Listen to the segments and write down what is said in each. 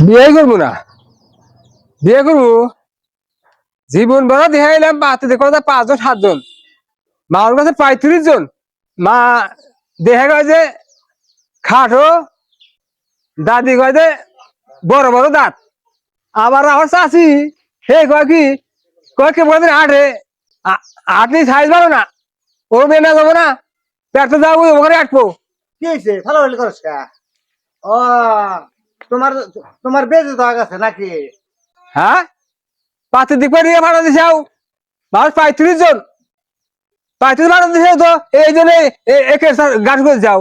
বিয়ে করবো না, বিয়ে করবো জীবন বড় দেখাইলাম বাতে দেখো 5 জন 7 জন, মার কাছে 35 জন। মা দেখা গেছে যে খাটো, দাদি কয় যে বড় বড় দাঁত। আবার আমার চাষি সে কয় কি, কয় কে বলে হাটে হাটনি সাইজ ভালো না, ও বেনা যাবো না, পেটে যাবো ওখানে আটবো। কি হয়েছে ভালো ভালো করস কা? ও তোমার তোমার বেজে দেওয়া গেছে নাকি? হ্যাঁ, পাঁচের দিক করে নিয়ে ভাড়া দিছে, মানুষ 35 জন, 35 ভাড়া দিছে তো এই জন্য একে গাছ করে যাও।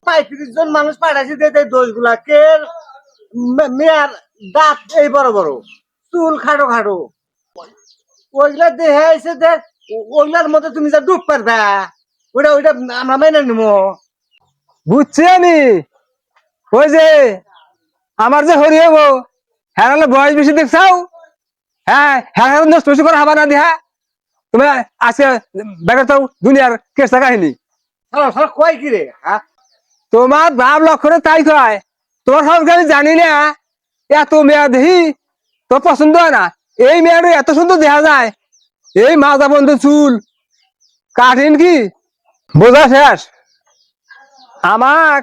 35 জন মানুষ পাঠাইছে দিয়ে দোষ গুলা কে? মেয়ার দাঁত এই বড় বড়, চুল খাটো খাটো, ওইগুলা দেখে আইসে দেখ। ওইগুলার মধ্যে তুমি যা ডুব পারবা, ওইটা ওইটা আমরা মেনে নিবো। বুঝছি আমি, ওই যে আমার যে হরি হবো হ্যাঁ বয়স বেশি দেখছাও, হ্যাঁ হ্যাঁ নষ্ট বেশি করে হবা না দিহা তুমি। আজকে বেকার তো দুনিয়ার কেসটা কাহিনী। কয় কি রে? হ্যাঁ, তোমার ভাব লক্ষণে তাই কয়, তোমার সবকে আমি জানি না। এত মেয়া দেখি তোর পছন্দ হয় না, এই মেয়াটা এত সুন্দর দেখা যায়, এই মাজা বন্ধু চুল কাঠিন কি বোঝা শেষ। আমার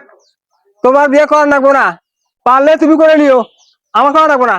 তোমার বিয়ে করার লাগবো না, পারলে তুমি করে নিও, আমার করা লাগবো না।